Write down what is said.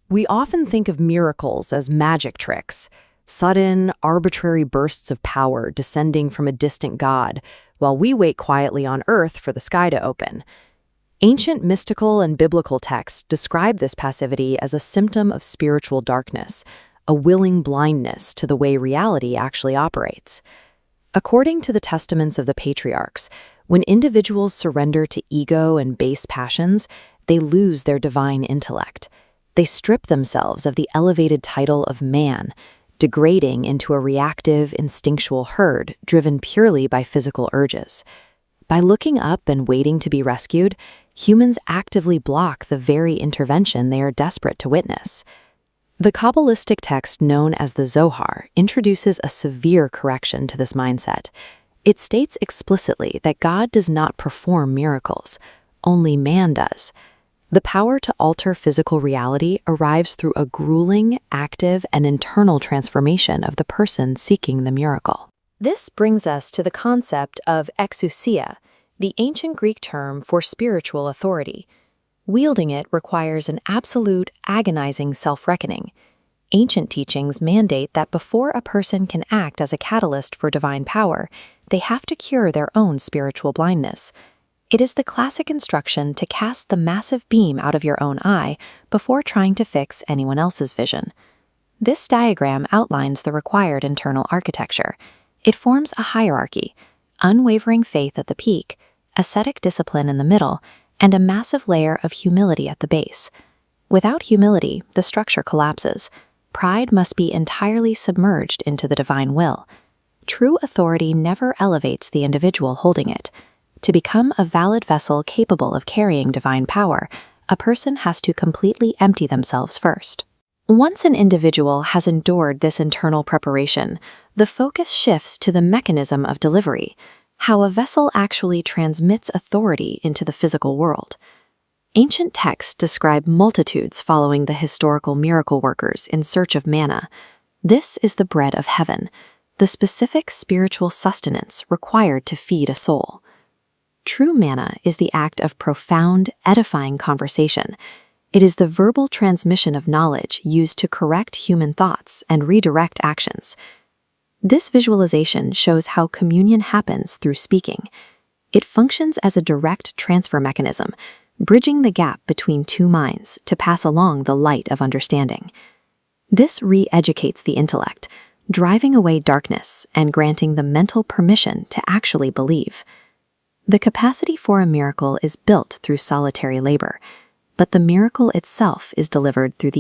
We often think of miracles as magic tricks, sudden, arbitrary bursts of power descending from a distant god, while we wait quietly on earth for the sky to open. Ancient mystical and biblical texts describe this passivity as a symptom of spiritual darkness, a willing blindness to the way reality actually operates. According to the testaments of the patriarchs, when individuals surrender to ego and base passions, they lose their divine intellect. They strip themselves of the elevated title of man, degrading into a reactive, instinctual herd driven purely by physical urges. By looking up and waiting to be rescued, humans actively block the very intervention they are desperate to witness. The Kabbalistic text known as the Zohar introduces a severe correction to this mindset. It states explicitly that God does not perform miracles, only man does. The power to alter physical reality arrives through a grueling, active, and internal transformation of the person seeking the miracle. This brings us to the concept of exousia, the ancient Greek term for spiritual authority. Wielding it requires an absolute, agonizing self-reckoning. Ancient teachings mandate that before a person can act as a catalyst for divine power, they have to cure their own spiritual blindness. It is the classic instruction to cast the massive beam out of your own eye before trying to fix anyone else's vision. This diagram outlines the required internal architecture. It forms a hierarchy: unwavering faith at the peak, ascetic discipline in the middle, and a massive layer of humility at the base. Without humility, the structure collapses. Pride must be entirely submerged into the divine will. True authority never elevates the individual holding it. To become a valid vessel capable of carrying divine power, a person has to completely empty themselves first. Once an individual has endured this internal preparation, the focus shifts to the mechanism of delivery, how a vessel actually transmits authority into the physical world. Ancient texts describe multitudes following the historical miracle workers in search of manna. This is the bread of heaven, the specific spiritual sustenance required to feed a soul. True manna is the act of profound, edifying conversation. It is the verbal transmission of knowledge used to correct human thoughts and redirect actions. This visualization shows how communion happens through speaking. It functions as a direct transfer mechanism, bridging the gap between two minds to pass along the light of understanding. This re-educates the intellect, driving away darkness and granting the mental permission to actually believe. The capacity for a miracle is built through solitary labor, but the miracle itself is delivered through the